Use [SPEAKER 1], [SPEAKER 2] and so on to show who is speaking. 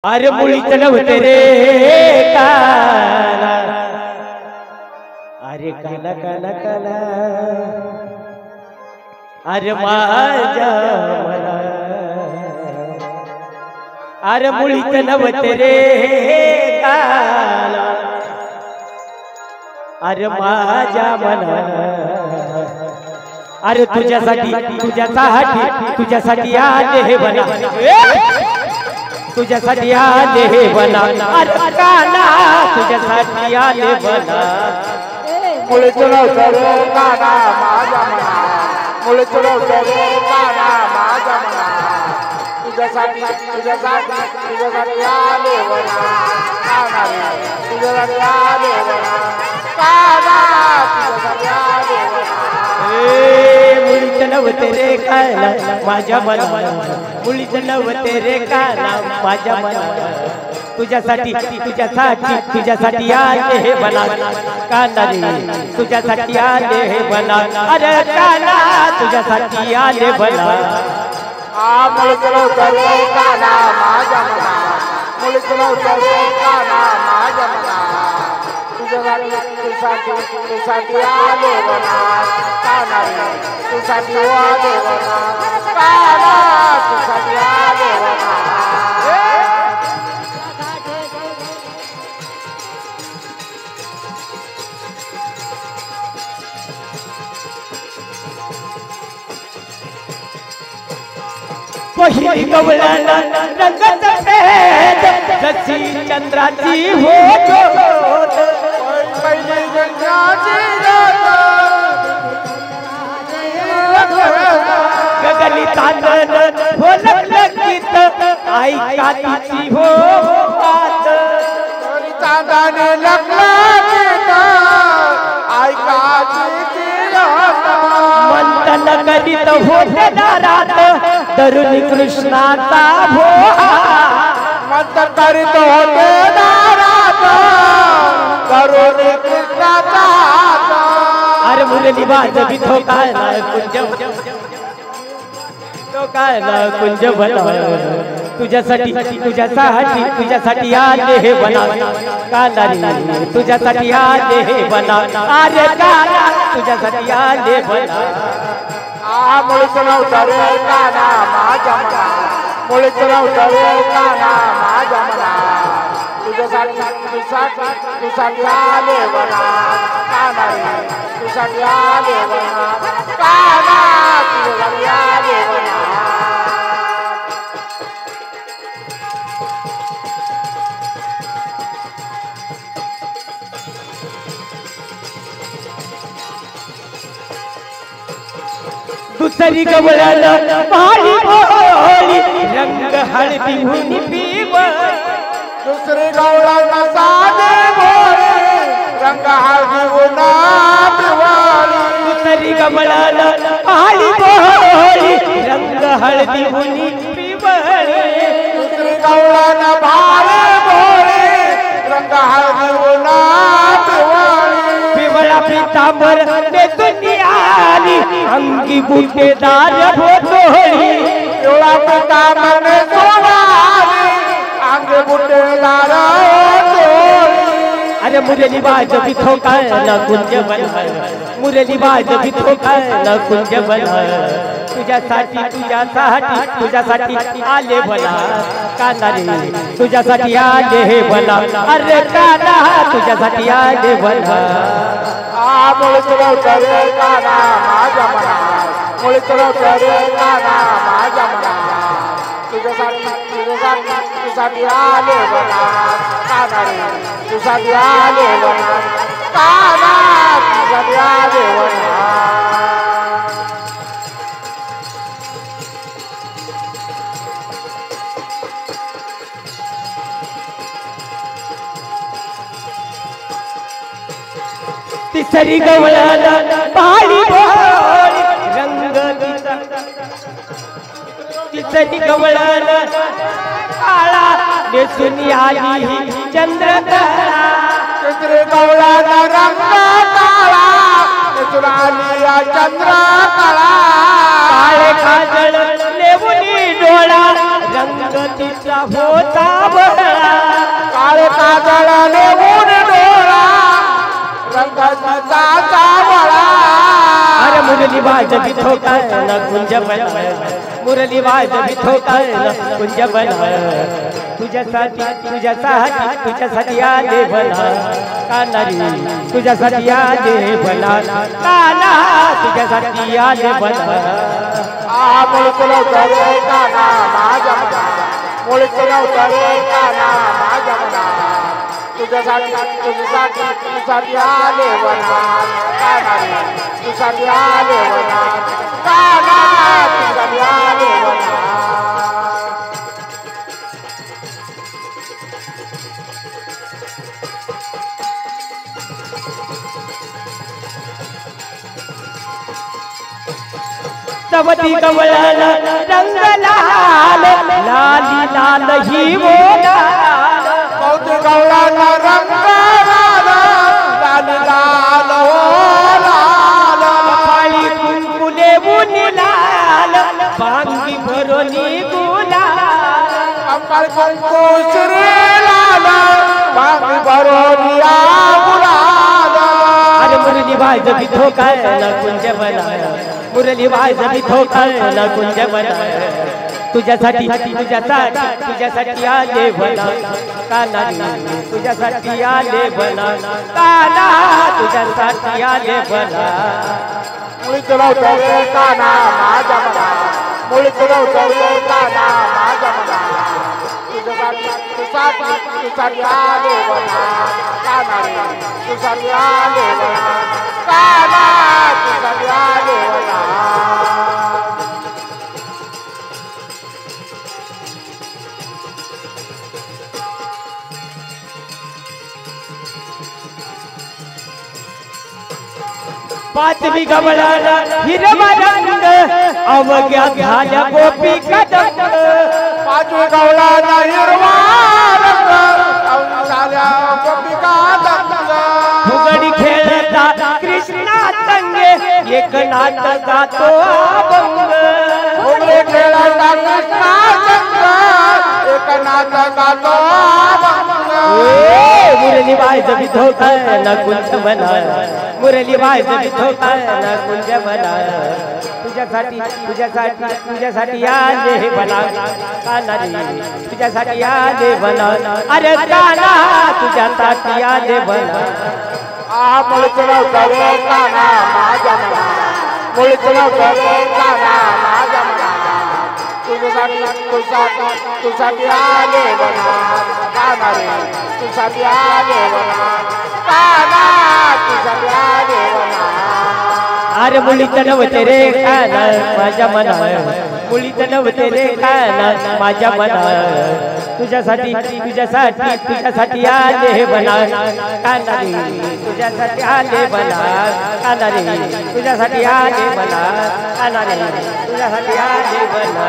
[SPEAKER 1] अरे मुळी चढवते रे काला, अरे काला काला काला, अरे माझ्या मला, अरे मुळी चढवते रे काला, अरे माझ्या मला, अरे तुझ्यासाठी तुझ्यासाठी आले हे बना, तुझ्यासाठी आले हे बना, अरे काना तुझ्यासाठी आले बना.
[SPEAKER 2] मुळे चढवते रे काना माझ्या मना, मुळे चढवते रे काना माझ्या मना, तुझ्यासाठी आले बना, काना तुझ्यासाठी आले बना, काना तुझ्यासाठी आले बना.
[SPEAKER 1] मुळी चढवते रे काना माझ्या मना, मुळी चढवते रे काना माझ्या मना, तुझ्यासाठी आले हे बना, काना रे तुझ्यासाठी आले हे बना, अरे काना तुझ्यासाठी आले बना.
[SPEAKER 2] मुळे चढवते रे काना माझ्या मना, मुळे चढवते रे काना माझ्या मना, तुझ्यासाठी आले बना, काना तुझ्यासाठी आले बना, काना तुझ्यासाठी आले बना.
[SPEAKER 1] पहिली गवळ्याला रंगत भेद, जशी चंद्राची होत,
[SPEAKER 2] पहिली गंगाची
[SPEAKER 1] गगनी तांदन होलक गीत, ऐका तिची हो बात,
[SPEAKER 2] चांदाने लग्न गीत, ऐका तिची
[SPEAKER 1] मंथन करीत होते दारात, तरुणी कृष्णाचा भोहा,
[SPEAKER 2] मंथन करीत होते दारात, तरुणी कृष्णाचा.
[SPEAKER 1] अरे मुरली वाजवी ठोकायला कुंज, ठोकायला कुंज बना, तुझ्यासाठी आले हे बना, काना रे तुझ्यासाठी आले हे बना, अरे काना तुझ्यासाठी आले बना.
[SPEAKER 2] मुळे चढवते रे काना माझ्या मना, मुळे चढवते रे काना माझ्या मना, तुझ्यासाठी आले बना, काना तुझ्यासाठी आले बना, काना तुझ्यासाठी आले बना.
[SPEAKER 1] दुसरी गवळ्याला पाणी बोली, रंग हळदी हुनी पिव,
[SPEAKER 2] दुसरी गवळ्याला साधे भोळे, रंग हळदी उन्हा पिवाळी.
[SPEAKER 1] दुसरी गवळ्याला पाणी बोली, रंग हळदी हुनी पिवळी,
[SPEAKER 2] दुसरी गवळ्याला भारे भोळे, रंग हळदी उन्हा पिवाळी.
[SPEAKER 1] पिवळा पितांबर नेतुनी आली, अंगी बुटेदार भोतोळी,
[SPEAKER 2] पिवळा पितांबर नेतुनी, अंगी बुटेदार भोतोळी.
[SPEAKER 1] अरे मुरली वाजवी ठोकायला कुंज बना, मुरली वाजवी ठोकायला कुंज बना, तुझ्यासाठी आले बना, काना रे तुझ्यासाठी आले हे बना, अरे काना तुझ्यासाठी आले बना.
[SPEAKER 2] मुळे चढवते रे काना माझ्या मना, मुळे चढवते रे काना माझ्या मना, तुझ्यासाठी आले बना, काना तुझ्यासाठी आले बना, काना तुझ्यासाठी आले बना.
[SPEAKER 1] तिसरी गवळ्याला पाणी बोली, रंग तिसरी गवळ्याला काळा नेसून आली चंद्रकला,
[SPEAKER 2] तिसरी गवळ्याला रंग काळा, नेसून आली चंद्रकला.
[SPEAKER 1] काळे काजळ लेवुनी डोळा, रंग संगतीचा होता बहरा
[SPEAKER 2] काळे काजळाने ऊन डोळा रंगाचा सावळा
[SPEAKER 1] अरे मुरली वाजवी ठोकायला कुंज बन मुरली वाजवी ठोकायला कुंज बन तुझ्यासाठी आले भला कानारी तुझ्यासाठी आले भला काना तुझ्यासाठी आले भला
[SPEAKER 2] मुळचलो करे काना माझ्या मना मुळचलो करे काना माझ्या मना तुझ्यासाठी आले भला कानारी तुझ्यासाठी आले भला काना तुझ्यासाठी आले भला
[SPEAKER 1] सवती कवळाला रंग लाल लाली लाल ही मोला
[SPEAKER 2] कौती गवळाला रंग लाल लाली लाल हो लाल
[SPEAKER 1] पाळी कुंकुले मुनी लाल भांगी भरोनी गुलाल
[SPEAKER 2] अंबर कुंकू श्री लाल भांगी भरोनिया गुलाल
[SPEAKER 1] अरे मुरली वाजवी ठोकायला कुंज बना मुरली वाजवी ठोकायला कुंज बना तुझ्यासाठी आले भला काना तुझ्यासाठी आले भला काना तुझ्यासाठी आले भला
[SPEAKER 2] मुळचलो करे काना माझ्या मना मुळचलो करे काना माझ्या मना तुझ्यासाठी आले भला काना तुझ्यासाठी आले भला काना तुझ्यासाठी आले भला
[SPEAKER 1] पाचवी गवळाला हिरवा रंग अवघ्या झाल्या गोपी कदंब
[SPEAKER 2] पाचवी गवळाला हिरवा रंग अवघ्या झाल्या गोपिका दंग
[SPEAKER 1] फुगडी खेळता कृष्णा संगे एक नाट गातो अभंग
[SPEAKER 2] फुगडी खेळता कृष्णा संग एक नाट गातो अभंग
[SPEAKER 1] मुरली वाजवी ठोकायला कुंज बना मुरली वाजवी ठोकायला कुंज बना तुझ्यासाठी आले भला कानारी तुझ्यासाठी आले भला अरे काना तुझ्यासाठी आले भला
[SPEAKER 2] मुळचलो करे काना माझ्या मना मुळचलो करे काना माझ्या मना तुझ्यासाठी आले भला काना रे तुझ्यासाठी आले भला काना तुझ्यासाठी आले भला
[SPEAKER 1] अरे मुलीचं नव्हते रे काना माझ्या मना मुलीचं नव्हते रे काना माझ्या मना तुझ्यासाठी आले भला कानारी तुझ्यासाठी आले भला कानारी तुझ्यासाठी आले भला कानारी तुझ्यासाठी आले भला